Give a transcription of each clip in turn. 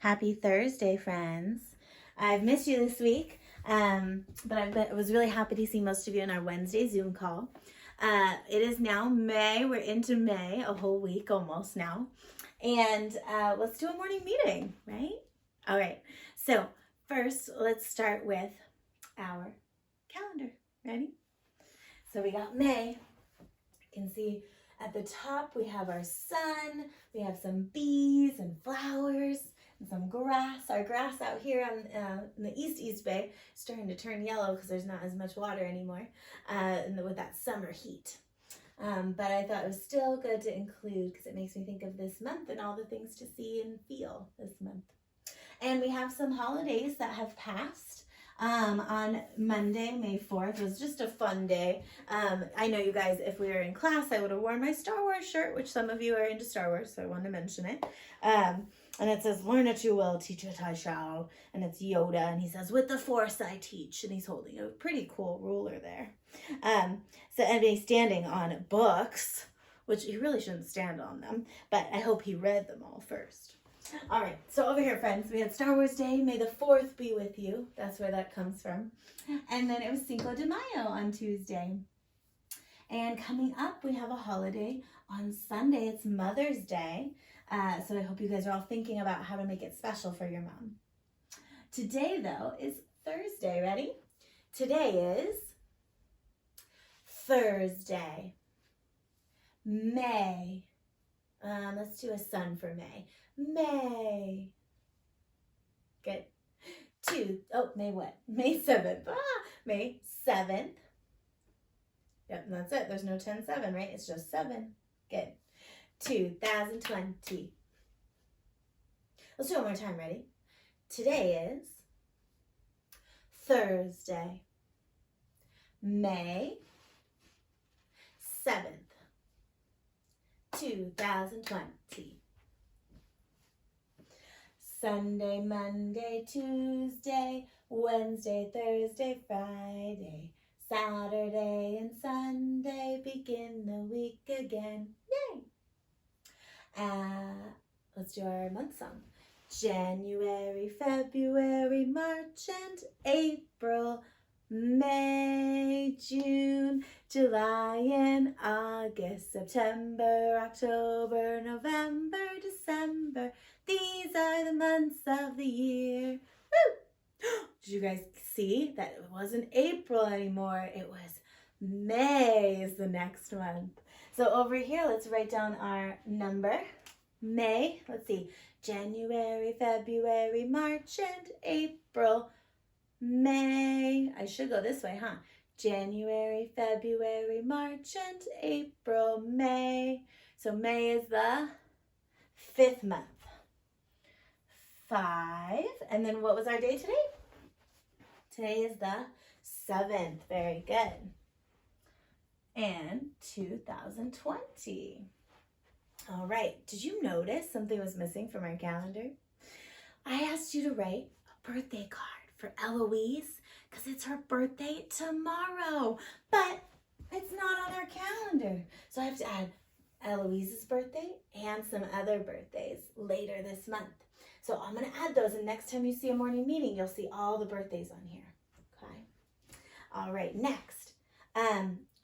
Happy Thursday, friends. I've missed you this week, but I was really happy to see most of you in our Wednesday Zoom call. It is now May. We're into May, a whole week almost now. And let's do a morning meeting, right? All right. So first, let's start with our calendar. Ready? So we got May. You can see at the top we have our sun, we have some bees and flowers, and some grass. Our grass out here in the East Bay is starting to turn yellow because there's not as much water anymore with that summer heat. But I thought it was still good to include because it makes me think of this month and all the things to see and feel this month. And we have some holidays that have passed. On Monday, May 4th, was just a fun day. I know you guys, if we were in class, I would have worn my Star Wars shirt, which some of you are into Star Wars, so I wanted to mention it. And it says, "Learn it you will, teach it I shall." And it's Yoda, and he says, "With the Force I teach." And he's holding a pretty cool ruler there. And he's standing on books, which he really shouldn't stand on them, but I hope he read them all first. All right, so over here, friends, we had Star Wars Day. May the 4th be with you. That's where that comes from. And then it was Cinco de Mayo on Tuesday. And coming up, we have a holiday on Sunday. It's Mother's Day. So I hope you guys are all thinking about how to make it special for your mom. Today, though, is Thursday. Ready? Today is Thursday. May. Let's do a sun for May. May. Good. May what? May 7th. May 7th. Yep, and that's it. There's no 10-7, right? It's just 7. Good. 2020. Let's do it one more time. Ready? Today is Thursday, May 7th, 2020. Sunday, Monday, Tuesday, Wednesday, Thursday, Friday, Saturday and Sunday begin the week again. Yay! Let's do our month song. January, February, March and April, May, June, July and August, September, October, November, December. These are the months of the year. Woo! Did you guys see that it wasn't April anymore? It was May is the next month. So over here, let's write down our number. May, let's see, January, February, March and April. May, I should go this way, huh? January, February, March and April, May. So May is the 5th month. 5. And then what was our day today? Today is the 7th. Very good. And 2020. All right. Did you notice something was missing from our calendar? I asked you to write a birthday card for Eloise because it's her birthday tomorrow. But it's not on our calendar. So I have to add Eloise's birthday and some other birthdays later this month. So I'm going to add those, and next time you see a morning meeting, you'll see all the birthdays on here, okay? All right, next,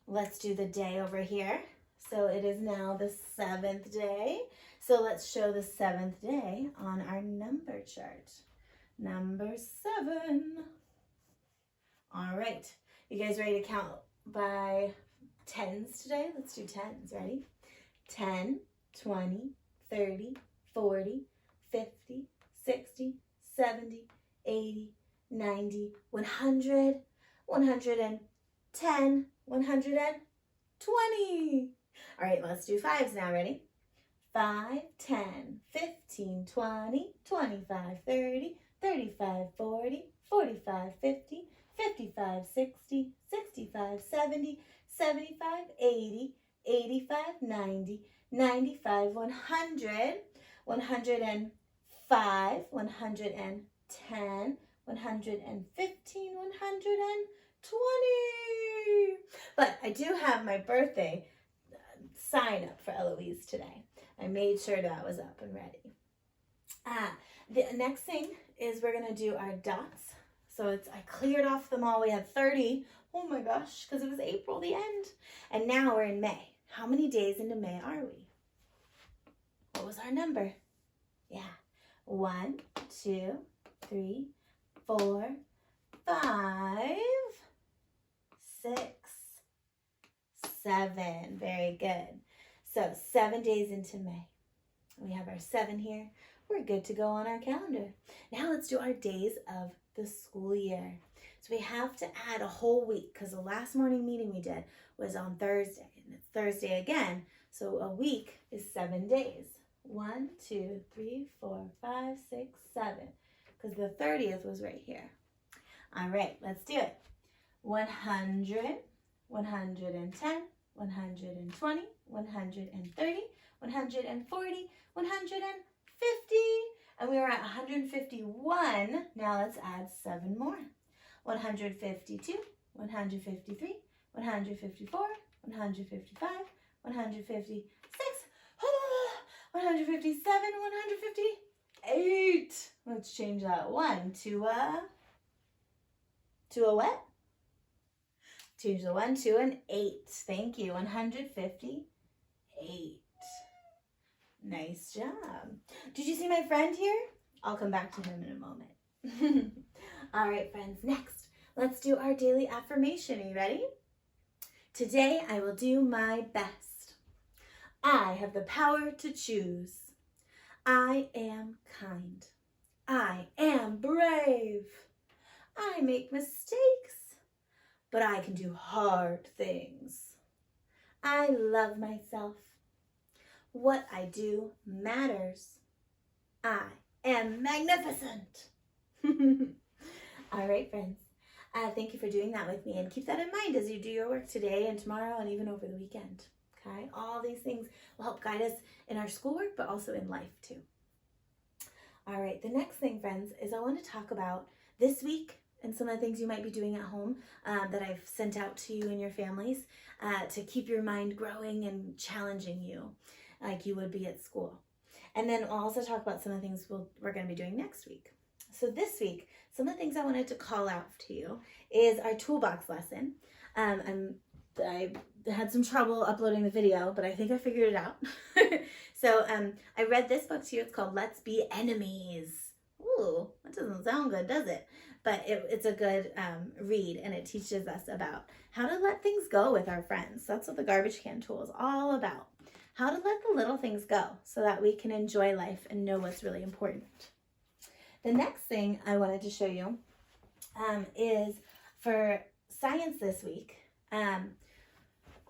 let's do the day over here. So it is now the 7th day. So let's show the 7th day on our number chart. Number 7. All right, you guys ready to count by 10s today? Let's do 10s, ready? 10, 20, 30, 40, 50, 60, 70, 80, 90, 100, 110, 120. All right, let's do 5s now. Ready? 5, 10, 15, 20, 25, 30, 35, 40, 45, 50, 55, 60, 65, 70, 75, 80, 85, 90, 95, 100, 105, 110, 115, 120. But I do have my birthday sign up for Eloise today. I made sure that was up and ready. The next thing is we're going to do our dots. So I cleared off them all. We had 30. Oh my gosh, because it was April, the end. And now we're in May. How many days into May are we? What was our number? Yeah. 1, 2, 3, 4, 5, 6, 7. Very good. So 7 days into May. We have our 7 here. We're good to go on our calendar. Now let's do our days of the school year. So we have to add a whole week because the last morning meeting we did was on Thursday, and it's Thursday again. So a week is 7 days. 1, 2, 3, 4, 5, 6, 7. Because the 30th was right here. All right, let's do it. 100, 110, 120, 130, 140, 150. And we were at 151. Now let's add 7 more. 152, 153, 154, 155, 156, 157, 158. Let's change that 1 to a what? Change the 1 to an 8. Thank you. 158. Nice job. Did you see my friend here? I'll come back to him in a moment. All right, friends, next, let's do our daily affirmation. Are you ready? Today, I will do my best. I have the power to choose. I am kind. I am brave. I make mistakes, but I can do hard things. I love myself. What I do matters. I am magnificent. All right, friends. Thank you for doing that with me, and keep that in mind as you do your work today and tomorrow and even over the weekend. Okay? All these things will help guide us in our schoolwork, but also in life too. All right, the next thing, friends, is I want to talk about this week and some of the things you might be doing at home that I've sent out to you and your families to keep your mind growing and challenging you like you would be at school. And then I'll also talk about some of the things we're going to be doing next week. So this week, some of the things I wanted to call out to you is our toolbox lesson. I had some trouble uploading the video, but I think I figured it out. So I read this book to you. It's called Let's Be Enemies. Ooh, that doesn't sound good, does it? But it's a good read, and it teaches us about how to let things go with our friends. That's what the garbage can tool is all about. How to let the little things go so that we can enjoy life and know what's really important. The next thing I wanted to show you is for science this week.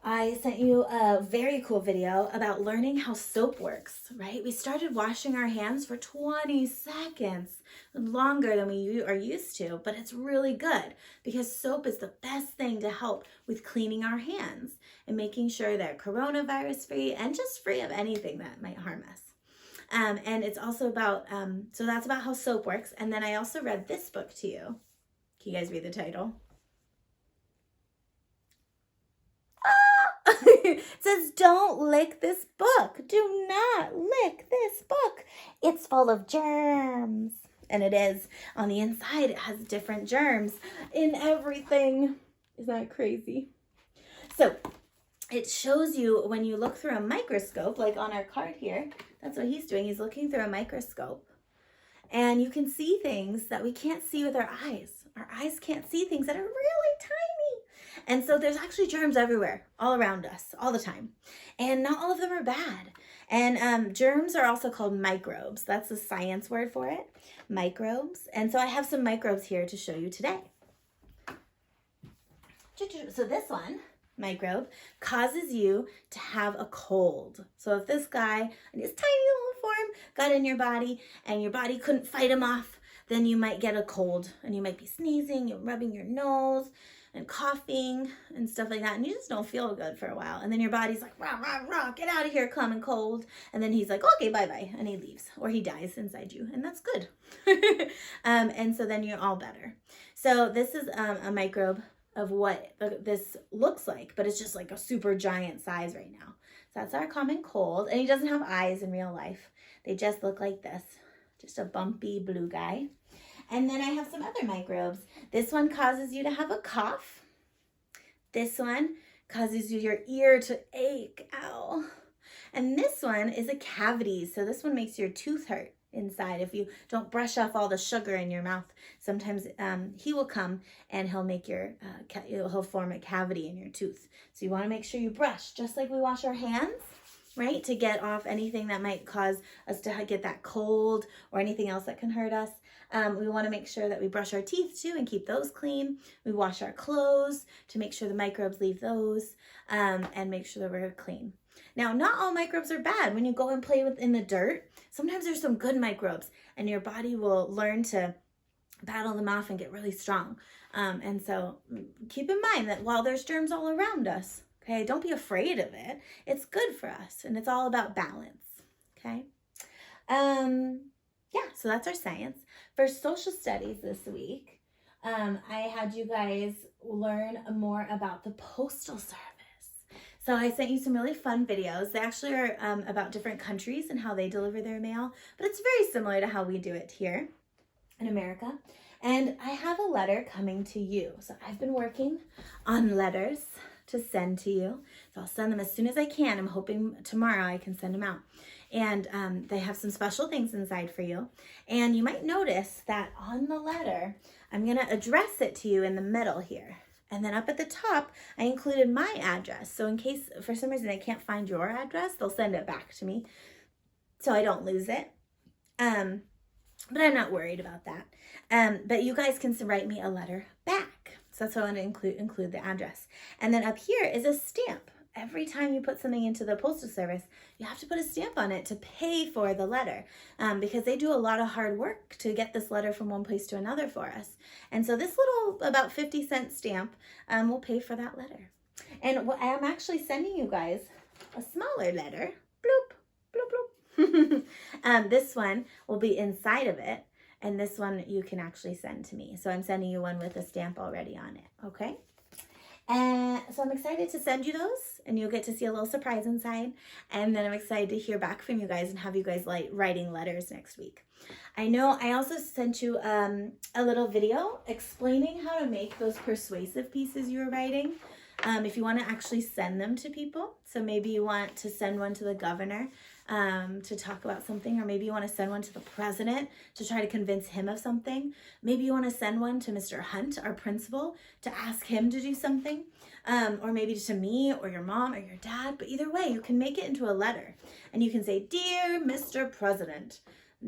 I sent you a very cool video about learning how soap works, right? We started washing our hands for 20 seconds, longer than we are used to, but it's really good because soap is the best thing to help with cleaning our hands and making sure they're coronavirus free and just free of anything that might harm us. And it's also about, so that's about how soap works. And then I also read this book to you. Can you guys read the title? It says, don't lick this book. Do not lick this book. It's full of germs. And it is. On the inside, it has different germs in everything. Isn't that crazy? So it shows you when you look through a microscope, like on our card here, that's what he's doing. He's looking through a microscope. And you can see things that we can't see with our eyes. Our eyes can't see things that are really tiny. And so there's actually germs everywhere, all around us, all the time. And not all of them are bad. And germs are also called microbes. That's the science word for it, microbes. And so I have some microbes here to show you today. So this one, microbe, causes you to have a cold. So if this guy in his tiny little form got in your body and your body couldn't fight him off, then you might get a cold and you might be sneezing and rubbing your nose and coughing and stuff like that, and you just don't feel good for a while. And then your body's like, rah, rah, rah, get out of here, common cold. And then he's like, okay, bye-bye, and he leaves, or he dies inside you, and that's good. And so then you're all better. So this is a microbe of what this looks like, but it's just like a super giant size right now. So that's our common cold, and he doesn't have eyes in real life. They just look like this, just a bumpy blue guy. And then I have some other microbes. This one causes you to have a cough. This one causes your ear to ache. Ow. And this one is a cavity. So this one makes your tooth hurt inside. If you don't brush off all the sugar in your mouth, sometimes he will come and he'll make he'll form a cavity in your tooth. So you want to make sure you brush, just like we wash our hands, right? To get off anything that might cause us to get that cold or anything else that can hurt us. We want to make sure that we brush our teeth too and keep those clean. We wash our clothes to make sure the microbes leave those and make sure that we're clean. Now, not all microbes are bad. When you go and play in the dirt, sometimes there's some good microbes and your body will learn to battle them off and get really strong. And so keep in mind that while there's germs all around us, okay, don't be afraid of it. It's good for us and it's all about balance, okay? Yeah, so that's our science. For social studies this week, I had you guys learn more about the Postal Service. So I sent you some really fun videos. They actually are about different countries and how they deliver their mail, but it's very similar to how we do it here in America. And I have a letter coming to you. So I've been working on letters to send to you. So I'll send them as soon as I can. I'm hoping tomorrow I can send them out. And they have some special things inside for you. And you might notice that on the letter, I'm going to address it to you in the middle here. And then up at the top, I included my address. So in case for some reason I can't find your address, they'll send it back to me so I don't lose it. But I'm not worried about that. But you guys can write me a letter back. So that's why I want to include the address. And then up here is a stamp. Every time you put something into the Postal Service, you have to put a stamp on it to pay for the letter because they do a lot of hard work to get this letter from one place to another for us. And so this little about 50-cent stamp will pay for that letter. And I'm actually sending you guys a smaller letter. Bloop, bloop, bloop. This one will be inside of it. And this one you can actually send to me. So I'm sending you one with a stamp already on it, okay? And so I'm excited to send you those, and you'll get to see a little surprise inside. And then I'm excited to hear back from you guys and have you guys writing letters next week. I know I also sent you a little video explaining how to make those persuasive pieces you were writing. If you want to actually send them to people. So maybe you want to send one to the governor to talk about something, or maybe you want to send one to the president to try to convince him of something. Maybe you want to send one to Mr. Hunt, our principal, to ask him to do something, or maybe to me or your mom or your dad. But either way, you can make it into a letter and you can say, "Dear Mr. President,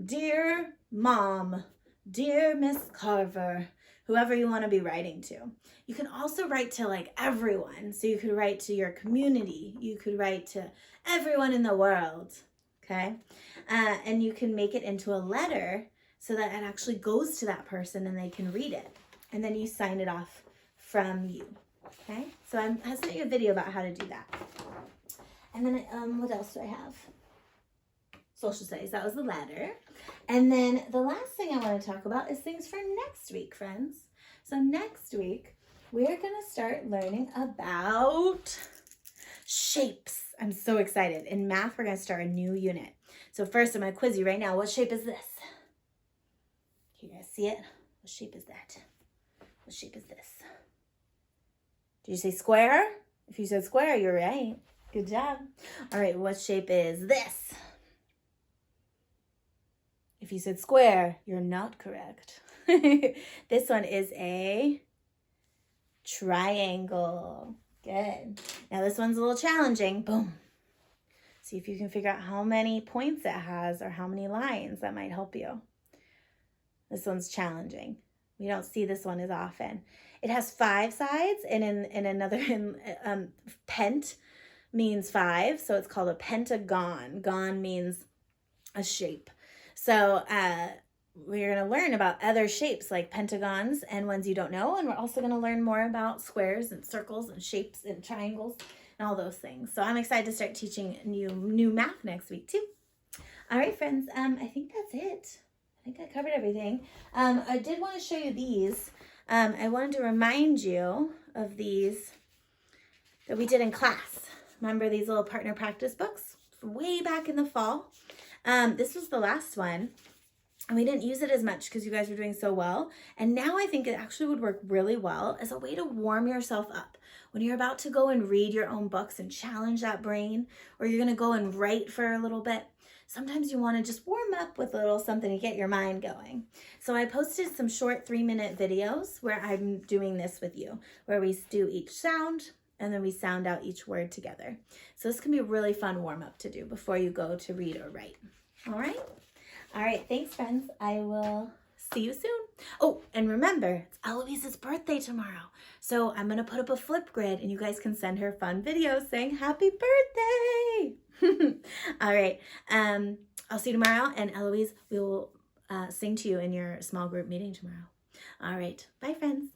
dear Mom, dear Miss Carver," whoever you want to be writing to. You can also write to everyone. So you could write to your community. You could write to everyone in the world, okay? And you can make it into a letter so that it actually goes to that person and they can read it. And then you sign it off from you, okay? So I sent you a video about how to do that. And then what else do I have? Social studies, that was the letter. And then the last thing I want to talk about is things for next week, friends. So next week, we're going to start learning about shapes. I'm so excited. In math, we're going to start a new unit. So first, I'm going to quiz you right now. What shape is this? Can you guys see it? What shape is that? What shape is this? Did you say square? If you said square, you're right. Good job. All right, what shape is this? If you said square, you're not correct. This one is a triangle. Good. Now this one's a little challenging. Boom. See if you can figure out how many points it has or how many lines. That might help you. This one's challenging. We don't see this one as often. It has 5 sides, and in another, pent means 5, so it's called a pentagon. Gon means a shape. So we're going to learn about other shapes like pentagons and ones you don't know. And we're also going to learn more about squares and circles and shapes and triangles and all those things. So I'm excited to start teaching new math next week too. All right, friends, I think that's it. I think I covered everything. I did want to show you these. I wanted to remind you of these that we did in class. Remember these little partner practice books from way back in the fall? This was the last one. And we didn't use it as much because you guys were doing so well. And now I think it actually would work really well as a way to warm yourself up. When you're about to go and read your own books and challenge that brain, or you're going to go and write for a little bit, sometimes you want to just warm up with a little something to get your mind going. So I posted some short 3-minute videos where I'm doing this with you, where we do each sound and then we sound out each word together. So this can be a really fun warm up to do before you go to read or write. All right? All right, thanks, friends. I will see you soon. Oh, and remember, it's Eloise's birthday tomorrow. So I'm going to put up a flip grid, and you guys can send her fun videos saying happy birthday. All right. I'll see you tomorrow, and Eloise, we will sing to you in your small group meeting tomorrow. All right. Bye, friends.